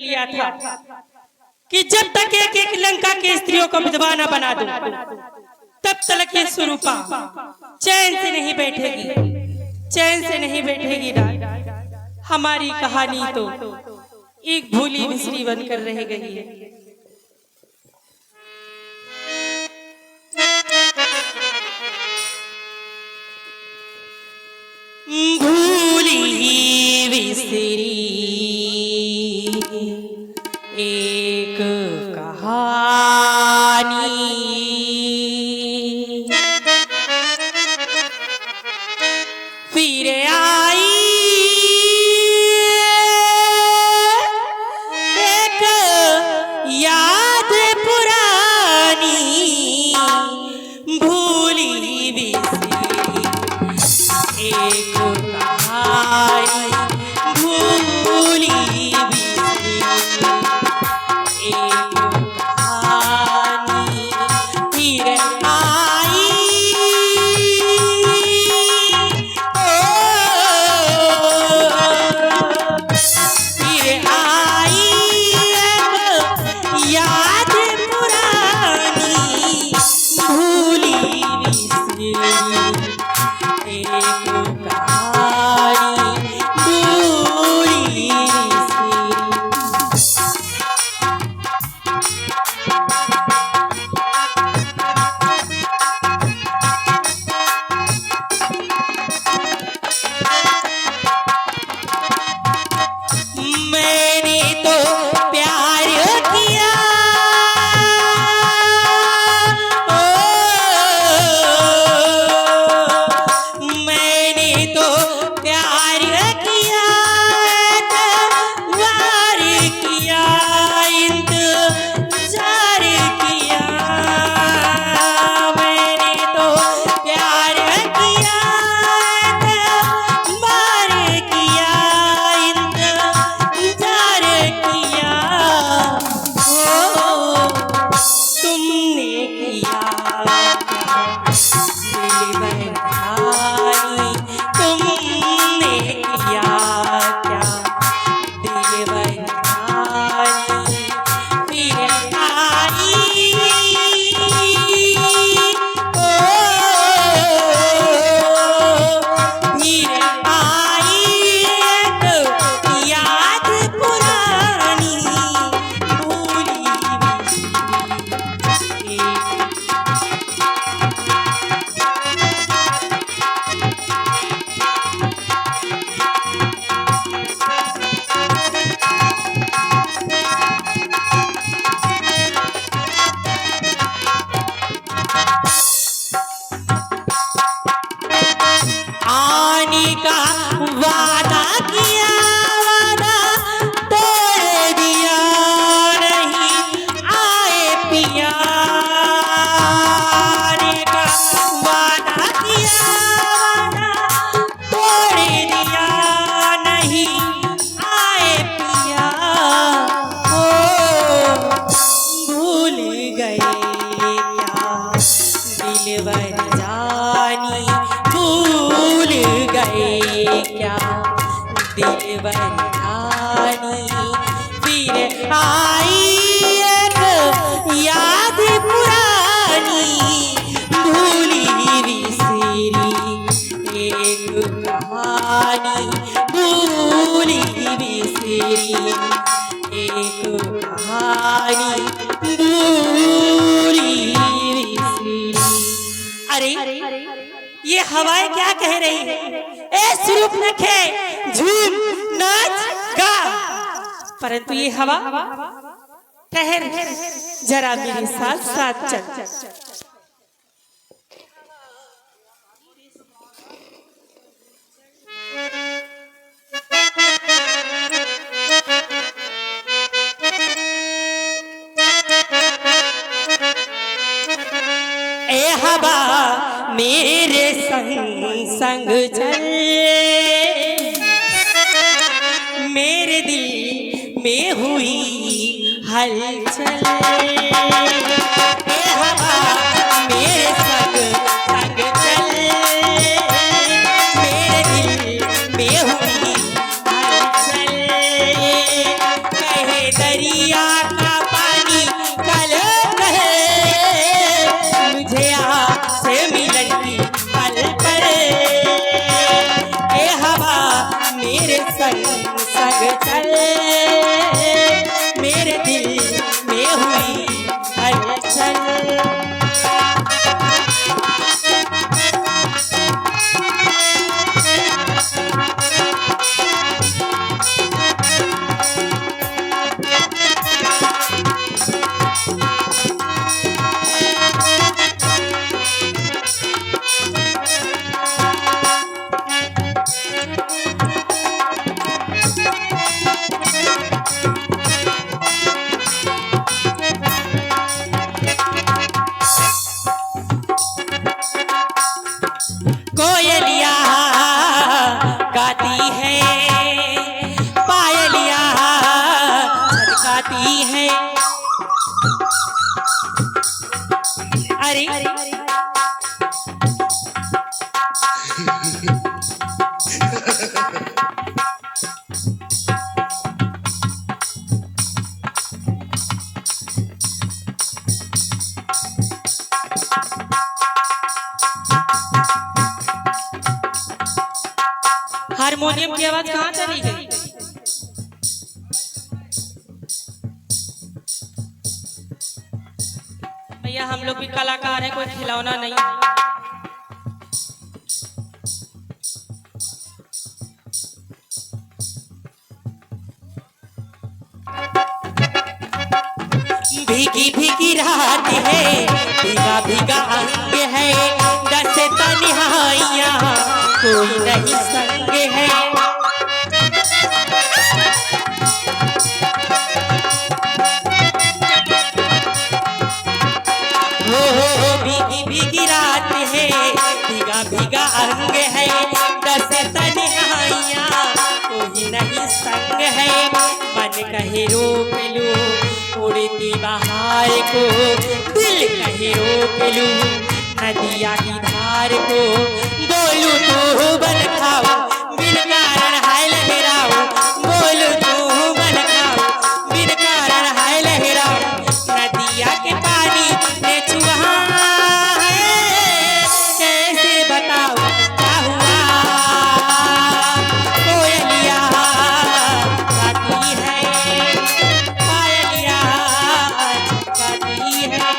लिया था कि जब तक एक एक लंका की स्त्रियों को विधवा न बना दूं, तब तक ये सुरूपा चैन से नहीं बैठेगी, चैन से नहीं बैठेगी। हमारी कहानी तो एक भूली बिसरी बनकर रह गई है। भूली बिसरी एक कहानी, फिर आई एक याद पुरानी। भूली बिसरी एक कहानी, भूली बिसरी एक कहानी, फिर आई फिर आई एक याद पुरानी। भूली बिसरी एक कहानी, भूली बिसरी। मैंने तो प्यार किया, मैंने तो प्यार किया, वार किया, इंतजार किया। मैंने तो प्यार किया, वार किया, इंतजार किया। ओ तुमने किया दिल बहलानी, तुमने किया क्या दिल बहलानी। फिर आई फिर आई एक याद पुरानी। भूली बिसरी एक आने का वादा किया, वादा तोड़ दिया, नहीं आए पिया। आने का वादा किया, वादा तोड़ दिया, नहीं आए पिया। ओ भूल गए क्या दिलबर जानी, भूल गए क्या दिलबर जानी। फिर आई एक याद पुरानी। भूली बिसरी एक कहानी, भूली बिसरी एक कहानी, भूली बिसरी। अरे ये हवाएं क्या कह रही है? ए सुरूपनखे, झूम, नाच, गा। परंतु ये हवा ठहर, जरा मेरे साथ साथ चल। ए हवा मेरे संग संग चल, मेरे दिल में हुई हलचल। ए हवा मेरे संग संग चल, मेरे दिल में हुई हलचल। कहे दरिया का पानी कल कहे, मुझे आपसे मिलन की पल पड़े। ए हवा मेरे संग संग चले, मेरे दिल में हुई हलचल। कोयलिया गाती है, पायलिया छटकाती है। अरे हारमोनियम की आवाज कहाँ चली गई? भैया हम लोग भी कलाकार हैं, कोई खिलौना नहीं। भीगी भीगी रात है, भीगा भीगा अंग है, दस तन्हाइयां कोई नहीं संग है। हो भीगी भीगी रात है, भीगा भीगा अंग है, दस तन्हाइयां कोई नहीं संग है। मन कहे रोक लूं उड़ती बहार को, दिल कहे रोक लूं नदिया की धार को। बोलूं तो बन खाओ बिन कारण हाय लहराओ, बोलूं तो बन खाओ बिन कारण हाय लहराओ। नदिया के पानी में छुआ है, कैसे बताओ क्या हुआ। कोयलिया गाती है, पायलिया गाती है।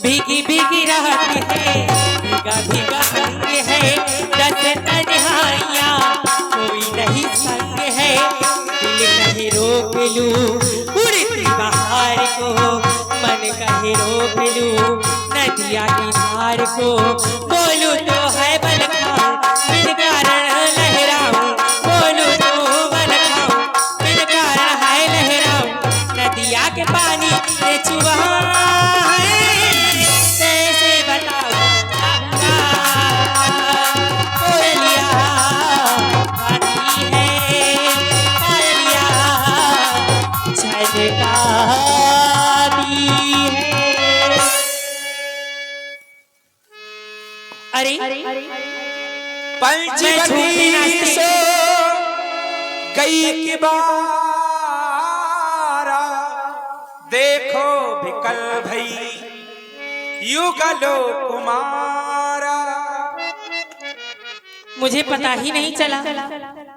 भीगी भीगी रात है, भीगा भीगा अंग है, दस तन्हाइयां कोई नहीं संग है। दिल कहे रोक लूं उड़ती बहार को, मन कहे रोक लूं नदिया की धार को। बोलूं तो है बल खाऊं बिन कारण लहराऊं, बोलूं तो बल खाऊं बिन कारण है लहराऊं। नदिया के पानी से छुआ है, कैसे बताओ कोयलिया गाती है, पायलिया छटकाती है। अरे पंचवटी से गई की बारा, देखो विकल भई युगलो कुमारा। मुझे पता ही नहीं चला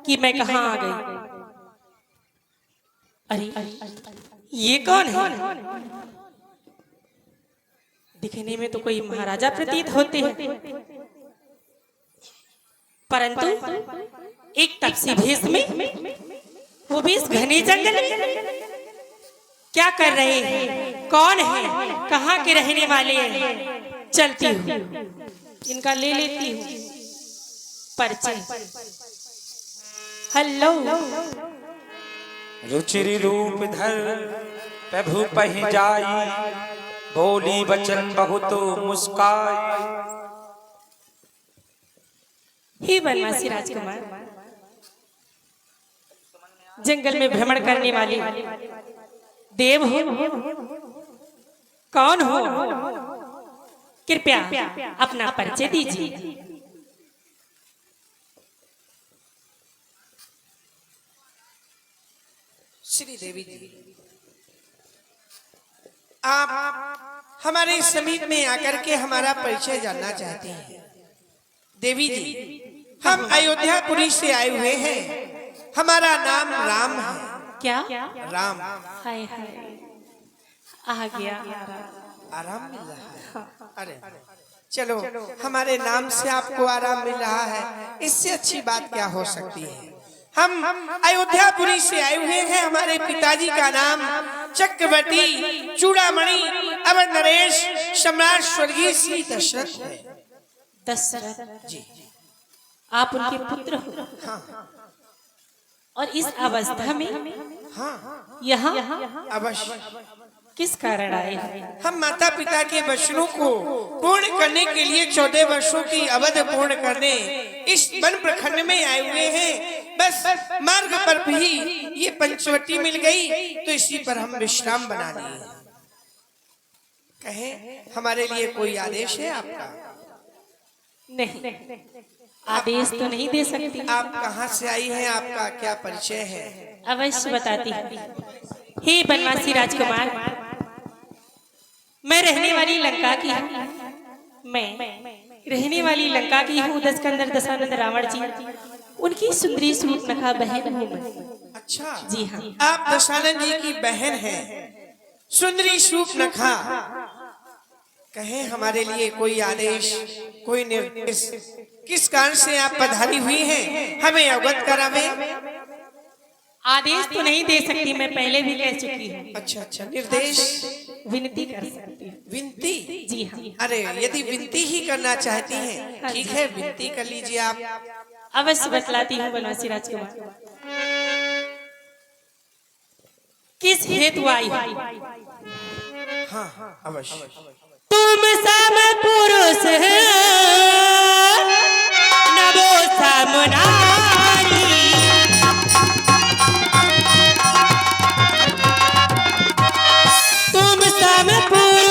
कि मैं कहाँ आ गई। अरे ये कौन है? दिखने में तो कोई महाराजा प्रतीत होते हैं, परंतु एक तपसी भेष में, वो भी इस घने जंगल में क्या कर रहे हैं? कौन है? कहाँ के रहने वाले हैं? चलती हूँ, इनका ले लेती हूँ परिचय। हेलो। रुचिर रूप धर प्रभु पहि जाई, बोली बचन बहुत मुस्काई। हे बनवासी राजकुमार, जंगल में भ्रमण करने वाले देव हो, कौन हो? कृपया अपना परिचय दीजिए। श्री देवी जी, आप हमारे समीप में आकर के हमारा परिचय जानना चाहते हैं। देवी जी, हम अयोध्यापुरी से आए हुए हैं। हमारा नाम राम है। क्या? राम। हाय हाय, आ गया। आराम मिल रहा है? अरे चलो, हमारे नाम से आपको आराम मिल रहा है, इससे अच्छी बात क्या हो सकती है। हम अयोध्यापुरी से आए हुए हैं। हमारे पिताजी का नाम चक्रवर्ती चूड़ामणि अवर नरेश सम्राट स्वर्गीय श्री दशरथ है। दशरथ जी, आप उनके पुत्र हो? हाँ और इस अवस्था में हाँ, यहाँ अवश्य। किस कारण आए हैं? हम माता पिता के वचनों को पूर्ण करने के लिए 14 वर्षों की अवध पूर्ण करने इस वन प्रखंड में आए हुए हैं। बस मार्ग पर भी ये पंचवटी मिल गई, तो इसी पर हम विश्राम बना लिए। कहें, हमारे लिए कोई आदेश है आपका? नहीं, आदेश तो नहीं दे सकती। आप कहाँ से आई हैं? आपका क्या परिचय है? अवश्य बताती हूँ। हे बनवासी राजकुमार, मैं रहने वाली लंका की हूँ। मैं रहने वाली लंका की हूँ। दशकंदर दशानंद रावण जी उनकी सुंदरी सूर्पनखा बहन हूँ मैं। अच्छा जी हाँ। आप दशानंद जी की बहन हैं, सुंदरी सूर्पनखा। कहें, हमारे लिए कोई आदेश, कोई निर्देश, किस कारण से आप पधारी हुई हैं, हमें अवगत करावें। आदेश तो नहीं दे सकती, मैं पहले भी कह चुकी हूँ। अच्छा अच्छा, निर्देश, विनती कर सकती हूँ। विनती? जी हाँ। अरे, यदि विनती ही करना चाहती हैं, ठीक है, विनती कर लीजिए आप। अवश्य बतलाती हूँ बनवासी राजकुमार। किस हेतु आई? हाँ, अवश्य। तुम सम पुरुष नभो सम नारी, तुम सम पुरुष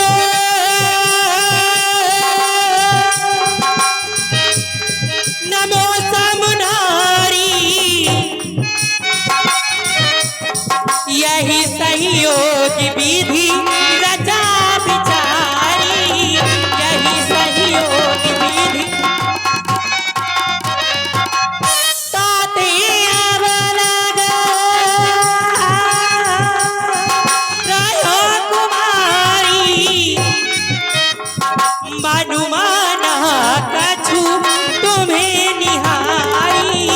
नभो सम नारी, यही सहयोग विधि रचा बिचारी, यही सहयोग विधि ताते अब लगा रहो कुमारी, मनुमाना कछु तुम्हें निहारी,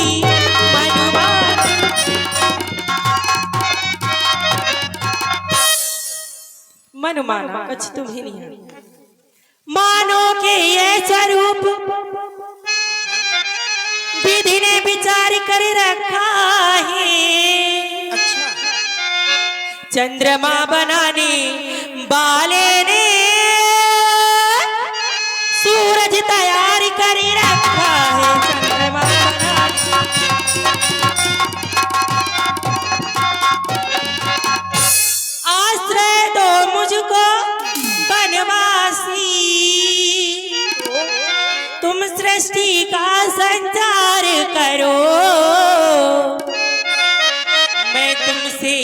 मनुमाना कछु तुम्हें निहारी। मानो के ये स्वरूप विधि ने विचार कर रखा है, अच्छा, चंद्रमा बनाने वाले ने सूरज तैयार कर रखा है, चंद्रमा बनाने। आश्रय दो मुझको बनवासी, तुम सृष्टि का संचार करो, मैं तुमसे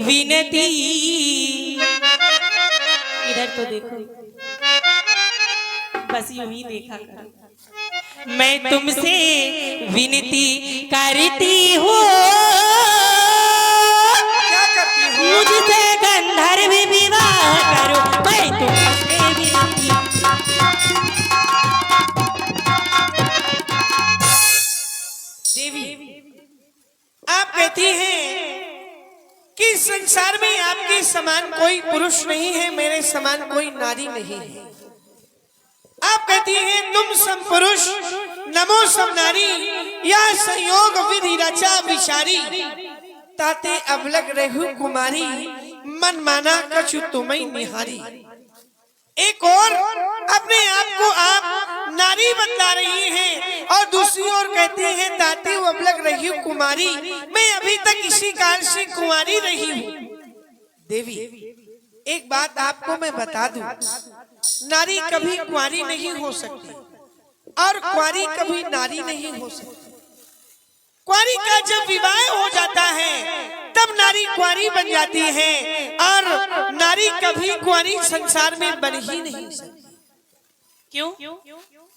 विनती, इधर तो देखो, बस यूं ही देखा करो। मैं तुमसे विनती करती हूँ, क्या करती हो? मुझसे गंधर्व विवाह करो, मैं तुमसे विनती। देवी, आप कहती हैं कि संसार में आपके समान कोई पुरुष नहीं है, मेरे समान कोई नारी नहीं है। आप कहती हैं, तुम सम पुरुष नमो सम नारी, यह संयोग विधि रचा विचारी, ताते अब लग रहु कुमारी, मन माना कछु तुम्हें निहारी। एक और अपने आप को आप नारी बतला रही हैं और दूसरी ओर कहती हैं ताती अबलग रही हूँ कुमारी, मैं अभी तक इसी काल से कुंवारी रही हूँ। देवी एक बात आपको मैं बता दूं, नारी कभी कुंवारी नहीं हो सकती और कुंवारी कभी नारी नहीं हो सकती। कुंवारी का जब विवाह हो जाता है तब नारी कुंवारी बन जाती है और नारी कभी कुंवारी संसार में बन ही नहीं सकती। क्यों?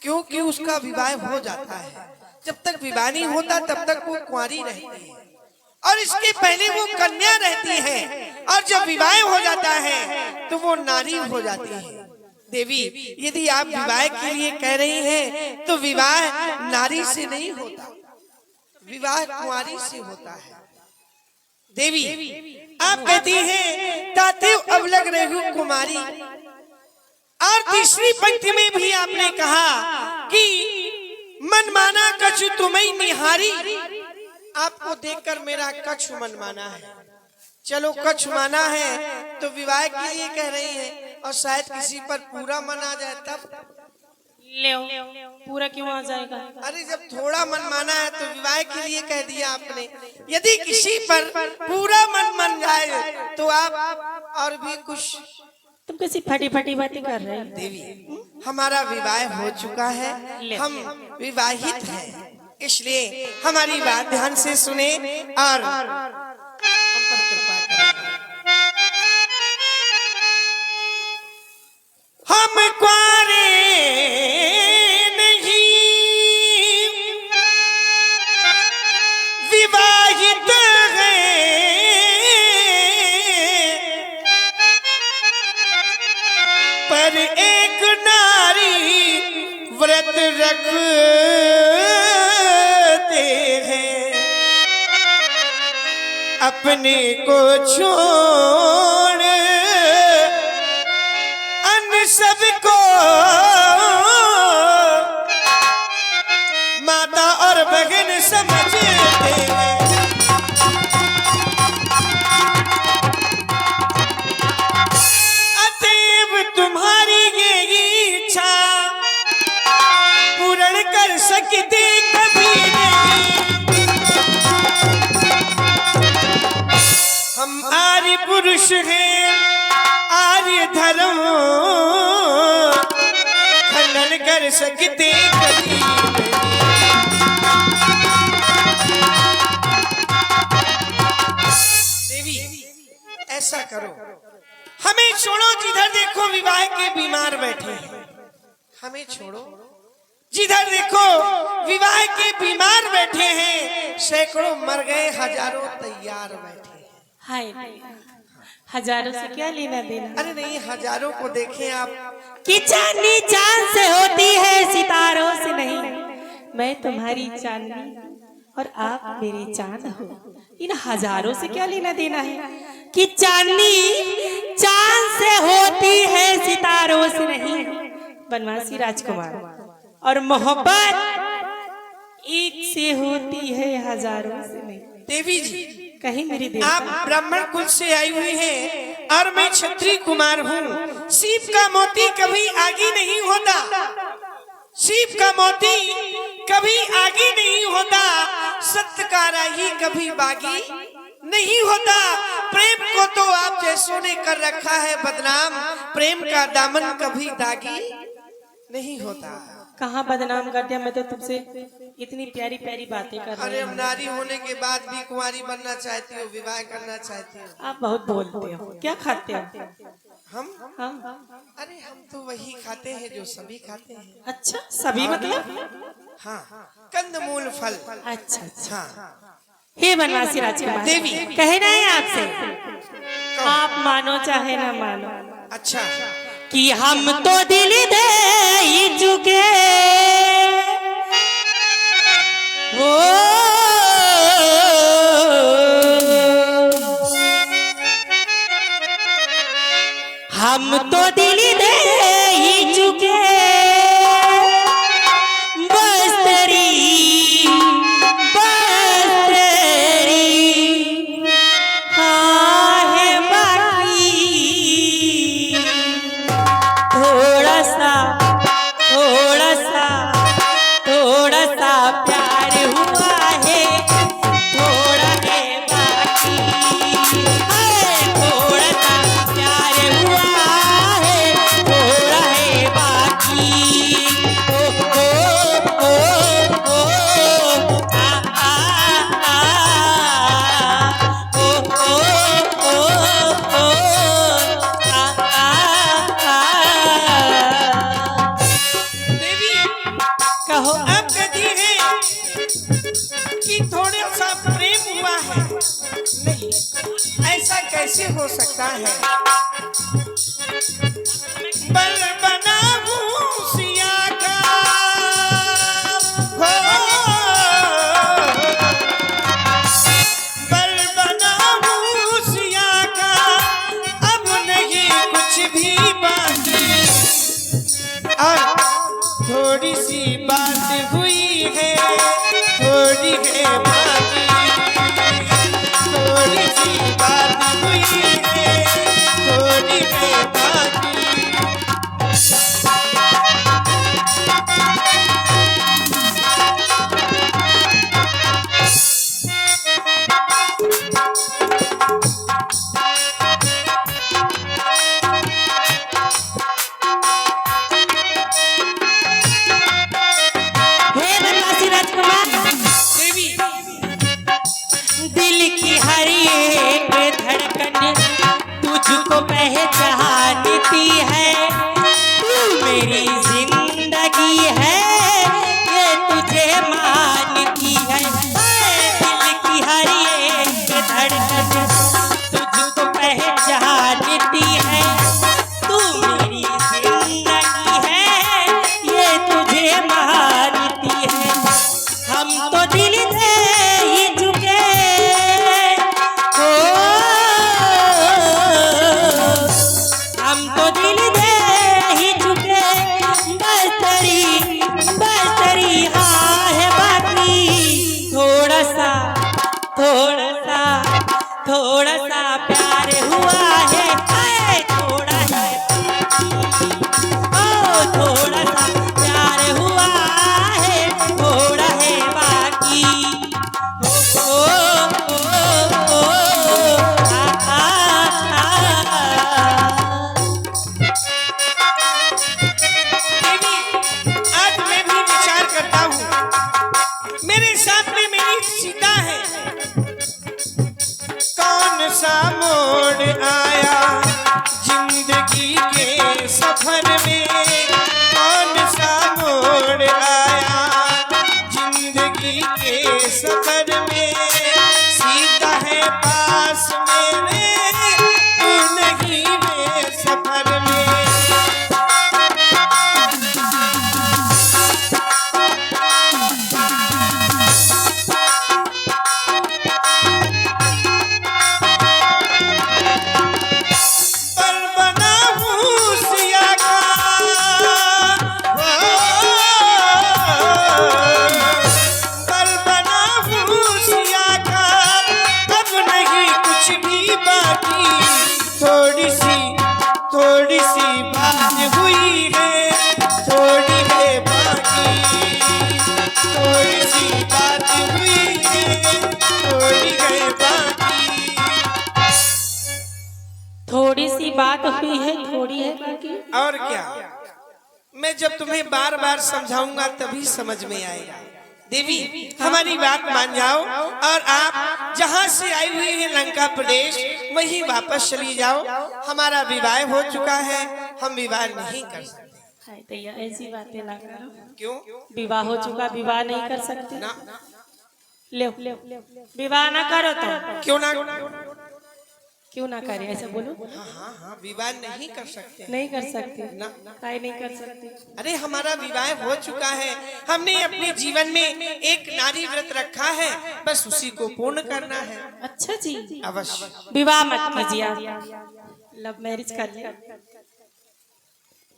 क्योंकि उसका विवाह हो जाता है। जब तक विवाह नहीं होता तब तक वो कुंवारी रहती है और इसके पहले वो कन्या रहती है और जब विवाह हो जाता है तो वो नारी हो जाती है। देवी यदि आप विवाह के लिए कह रही हैं तो विवाह नारी से नहीं होता, विवाह कुंवारी से होता है। देवी आप कहती हैं ताते अबलग रही कुमारी, और तीसरी पंक्ति में भी आपने कहा कि मन माना कछु तुम्हें निहारी। आपको देखकर मेरा कछु मन माना है। चलो कछु माना है तो विवाह के लिए कह रही है और शायद किसी पर पूरा मन आ जाए तब। ले पूरा क्यों आ जाएगा? अरे जब थोड़ा मन माना है तो विवाह के लिए कह दिया आपने। यदि किसी पर पूरा मन मान जाए तो आप और भी कुछ। तुम कैसी फटी फटी बातें कर रहे हो? देवी हमारा विवाह हो चुका है, हम विवाहित हैं, इसलिए हमारी बात ध्यान से सुने और हम पर कृपा करें। हम कुंवारे नहीं विवाहित हैं, पर एक नारी व्रत रखते हैं, अपने को छोड़ अन्य सबको माता और बहन समझते हैं। अतएव तुम्हारी ये इच्छा पूर्ण कर सकते कभी नहीं। हम आर्य पुरुष हैं, आर्य धर्म खंडन कर सकते कभी नहीं। देवी ऐसा करो, हमें छोड़ो, जिधर देखो विवाह के बीमार बैठे हैं, हमें छोड़ो। जिधर देखो विवाह के बीमार बैठे हैं, सैकड़ों मर गए, हजारों तैयार बैठे हैं। हाय, हजारों से क्या लेना देना? अरे नहीं, हजारों को देखें आप कि चांदनी चांद से होती है, सितारों से नहीं। मैं तुम्हारी चांदनी और आप मेरे चांद हो, इन हजारों से क्या लेना देना है? कि चांदनी चांद से होती है, सितारों से नहीं। बनवासी राजकुमार, और मोहब्बत एक से होती है, हजारों से नहीं। देवी जी कहीं मेरी देवी, आप ब्राह्मण कुल से आई हुई हैं और मैं क्षत्रिय कुमार हूँ। सीप का मोती कभी आगे नहीं होता, सीप का मोती कभी आगे नहीं होता, सत्य का राही कभी बागी नहीं होता। प्रेम को तो आप जैसों ने कर रखा है बदनाम, प्रेम का दामन कभी दागी नहीं होता। कहाँ बदनाम कर दिया? मैं तो तुमसे इतनी प्यारी प्यारी बातें कर रही अरे हूँ। हम नारी होने के बाद भी कुंवारी बनना चाहती हो, विवाह करना चाहती हो। आप बहुत बोलते हो। क्या खाते हो? हम अरे हम तो वही खाते हैं जो सभी खाते हैं। अच्छा, सभी मतलब? हाँ, कंदमूल फल। अच्छा अच्छा। हाँ हे बनवासी राजकुमार, देवी कहना है आपसे, आप मानो चाहे ना मानो, अच्छा कि हम तो दिल दे ही चुके हो, हम तो दिल दे ही चुके, बस तेरी हाँ है बाकी कैसे हो सकता है? बल बना सिया का हो, बल बना सिया का अब नहीं कुछ भी बाकी। और थोड़ी सी बात हुई है, थोड़ी है बाकी, थोड़ी सी बात हुई है, थोड़ी है बाकी। हे बनवासी राजकुमार, देवी दिल की हर एक धड़कन तुझको पहचानती है। तू मेरी जिंदगी है, ये तुझे मानती है। दिल की हर एक धड़कन तुझको पहचानती है। तू मेरी जिंदगी है, ये तुझे मानती है। हम तो दिल से ही झुके हो, हम तो दिल से ही झुके। बस तेरी हाँ है बाकी। थोड़ा सा प्यार हुआ है, थोड़ा है ओ, थोड़ा सा प्यार हुआ है, थोड़ा है बाकी। ओ, ओ, ओ, ओ, आ, आ, आ। देवी, आज मैं भी विचार करता हूँ, मेरे साथ में मेरी सीता है। कौन सा मोड़ आया जिंदगी के सफर में, कौन सा मोड़ आया जिंदगी के सफर में। सीता है पास मेरे, तू नहीं वे सफर में। बल बना सिया का हो, बल बना सिया का अब नहीं कुछ भी बाकी। थोड़ी सी बात हुई है, थोड़ी है बाकी, थोड़ी सी बात हुई है, थोड़ी है बाकी। थोड़ी सी बात हुई है, थोड़ी है बाकी। और क्या, मैं जब तुम्हें बार बार समझाऊंगा तभी समझ में आएगा। देवी, हमारी बात मान जाओ और आप जहाँ से आई हुई है लंका प्रदेश, वहीं वापस चली जाओ। हमारा विवाह हो चुका है, हम विवाह नहीं कर सकते। हाय दैया, ऐसी बातें ना करो। क्यों? विवाह हो चुका, विवाह नहीं कर सकते? ना, ले विवाह ना करो तो क्यों ना करे, ऐसा बोलो। हाँ, विवाह नहीं कर सकते। नहीं कर सकते ना, काहे नहीं कर सकते? अरे हमारा विवाह हो चुका है, हमने अपने जीवन में एक नारी व्रत रखा है, बस उसी को पूर्ण करना है। अच्छा जी, अवश्य। विवाह मत कीजिए, लव मैरिज कर लिया।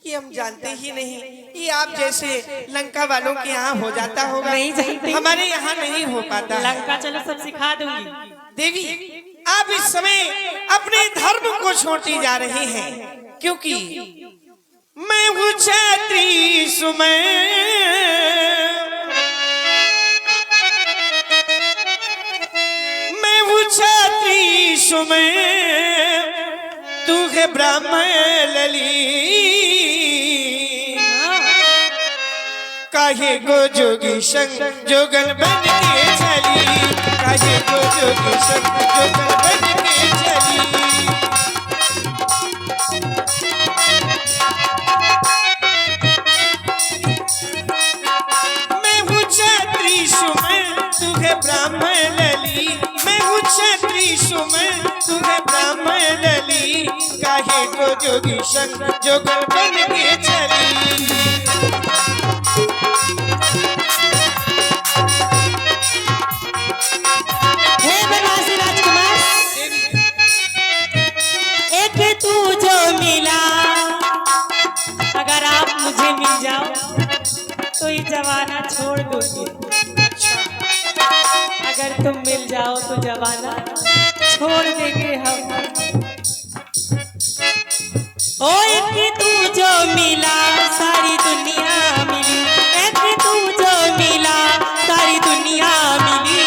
ये हम जानते ही नहीं, ये आप जैसे लंका वालों के यहाँ हो जाता होगा, नहीं जानते। हमारे यहाँ नहीं हो पाता है। लंका चलो सब सिखा दूंगी। देवी, आप इस समय अपने धर्म को छोड़ती जा रही हैं, क्योंकि मैं हूँ क्षत्रिय सुमय, मैं हूँ क्षत्रिय सुमय, तू है ब्राह्मण लली। काहे को जोगी संग जोगन बन के चली, काहे को जोगी संग जोगन बन के चली। मैं हूँ क्षत्रिय सुमन, तू है ब्राह्मण लली, मैं हूँ क्षत्रिय सुमन, तू है ब्राह्मण राम लली, काहे को जोगी संग जोगल बन के चली। हे बनवासी राजकुमार, एक तू जो मिला, अगर आप मुझे मिल जाओ तो ये जमाना छोड़ दूंगी। अगर तुम मिल जाओ तो जमाना छोड़ देंगे हम। ओ एक तू जो मिला सारी दुनिया मिली, एक तू जो मिला सारी दुनिया मिली।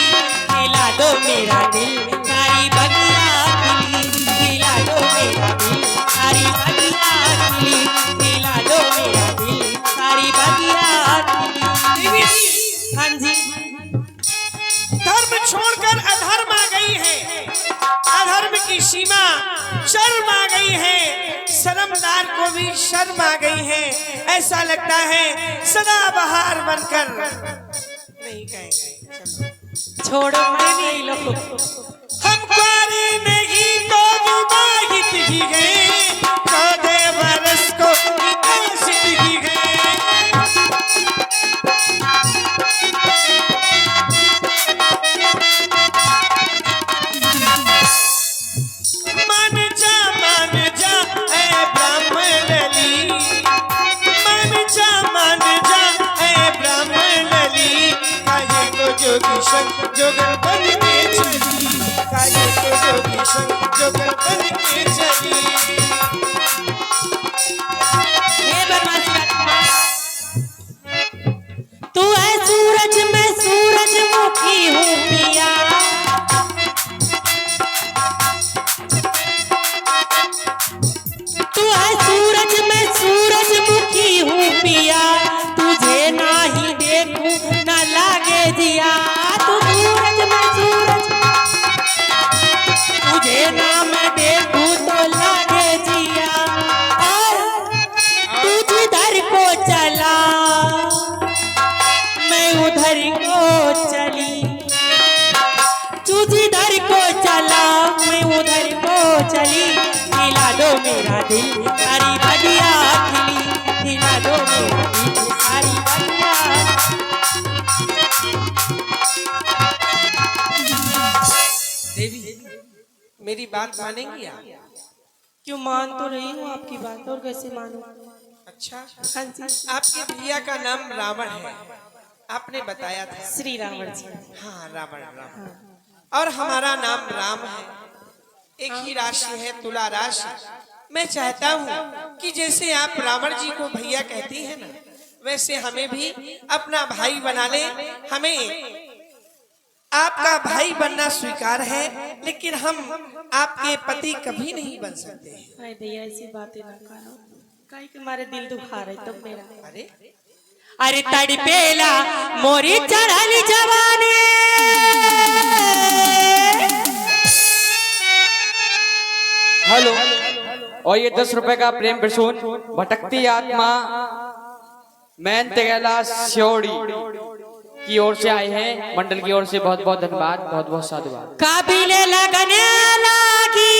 खिला दो मेरा दिल सारी बगिया खिली, खिला दो मेरा दिल सारी बगिया खिली, खिला दो मेरा दिल सारी बगिया खिली। हाँ जी, धर्म छोड़कर अधर्म आ गई है, अधर्म की सीमा शर्म आ गई है, शर्मदार को भी शर्म आ गई है। ऐसा लगता है सदा बहार बनकर नहीं कहेंगे चलो छोड़ो मैं नहीं लो। हम कुआरे नहीं तो विवाहित ही हैं, 14 बरस को विकसित ही हैं। मान जा ऐ ब्राह्मण लली, मान जा ऐ ब्राह्मण लली, काहे को जोगी संग जोगल बन के चली, काहे को जोगी संग जोगल बन के चली। हे बनवासी राजकुमार, तू है सूरज मैं सूरजमुखी हूँ पिया, तू है सूरज मैं सूरजमुखी हूँ पिया। तुझे ना ही देखूं ना लागे जिया, तू सूरज मैं सूरज, तुझे ना मैं देखूं तो लागे जिया। और तू जिधर को चला मैं उधर को चली, तू जिधर को चला मैं उधर को चली। खिला दो मेरा दिल सारी बगिया खिली, खिला दो मेरा दिल सारी बगिया। देवी मेरी बात मानेंगी आप? क्यों मान तो रही हूँ आपकी बात, और कैसे मानूं? अच्छा हाँ जी, आपके भैया का नाम रावण है, आपने बताया था। श्री रावण जी। हाँ रावण रावण, और हमारा नाम राम है, एक ही राशि है तुला राशि। मैं चाहता हूँ कि जैसे आप रावण जी को भैया कहती हैं ना, वैसे हमें भी अपना भाई बना ले। हमें आपका भाई बनना स्वीकार है, लेकिन हम आपके पति कभी नहीं बन सकते। अरे भैया ऐसी बातें ना करो, काहे कि हमारे दिल दुखा रहे तब मेरा। अरे अरे तड़पेला मोरी चढ़ाली जवानी, हेलो, और ये 10 रुपए का प्रेम प्रसून भटकती आत्मा मैन तेगला श्योड़ी की ओर से आए हैं, मंडल की ओर से बहुत बहुत धन्यवाद, बहुत बहुत साधुवाद। काबिले लगने लगी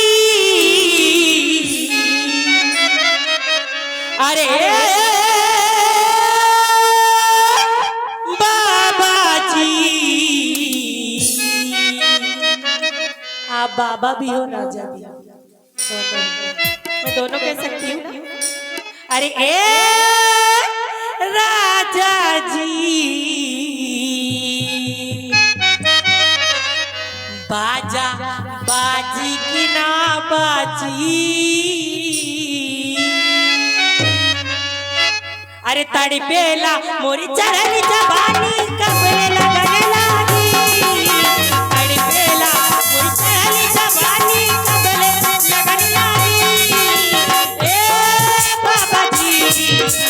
अरे बाबा जी, आप बाबा भी हो राजा भी हो, दोनों, मैं दोनों कह सकती हूँ। अरे ए राजा जी, बाजा बाजी की ना बाजी, अरे तड़पेला मोरी चढ़ली जवानी, कबले लगने लगी। तड़पेला मोरी चढ़ली जवानी, कबले लगने लगी। ए बाबा जी,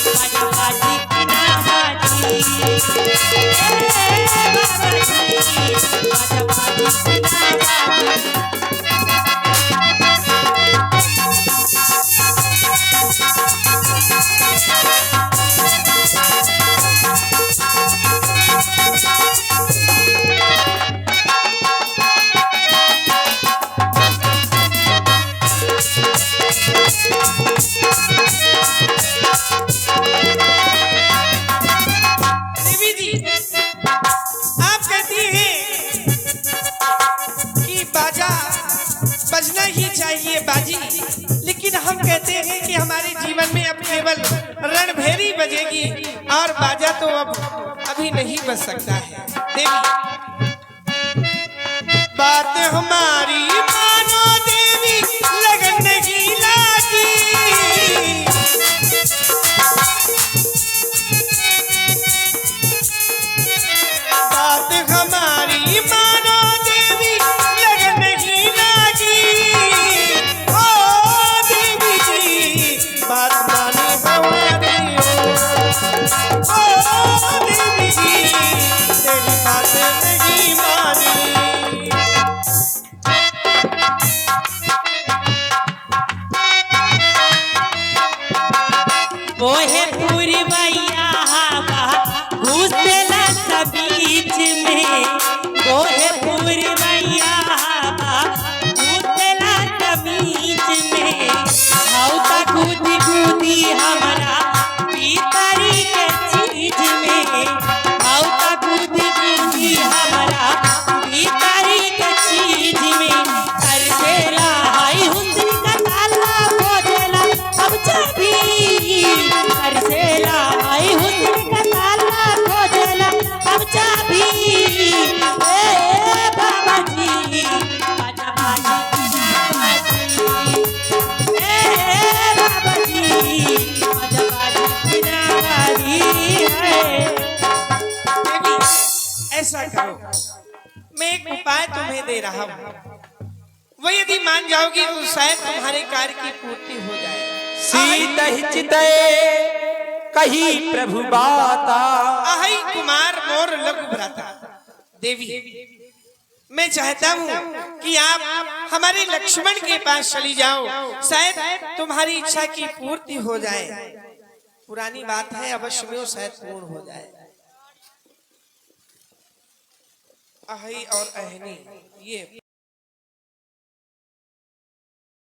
बाजा बाजी की ना बाजी, ए बाबा जी, बाजा बाजी की ना बाजी। में अब केवल रणभेरी बजेगी और बाजा तो अब अभी नहीं बज सकता है। देवी बात हमारी मानो देवी, लगन नहीं लागी। बात हमारी मानो देवी, लगन नहीं लागी। ओ देवी जी बात मानो हमारी, ओ देवी जी तेरी बात नहीं मानी। वो है पूरी मैया हवा घुसला सब बीच में, वो है पूरी मैया हवा घुसला सब बीच में। हौता कूदी कूदी हमारा भीतरी के चीज में, हौता कूदी कूदी हमारा भीतरी के चीज में। करसेला हाय हुस्न का ताला खोजला अब चाबी, करसेला हाय हुस्न का ताला खोजला अब चाबी। ए बाबा जी बाजा बाजी, ए बाबा जी बाजा बाजी नारी है। देवी ऐसा करो, मैं एक उपाय तुम्हें दे रहा हूँ, वो यदि मान जाओगी तो शायद तुम्हारे कार्य की पूर्ति हो जाए। सीत चितय कही प्रभु बाता, अहि कुमार मोर लघु भ्राता। देवी मैं चाहता हूँ कि आप हमारे लक्ष्मण के पास चली जाओ, शायद तुम्हारी इच्छा की पूर्ति हो जाए। पुरानी बात है, अवश्य में वो शायद पूर्ण हो जाए। अहि और अहनी ये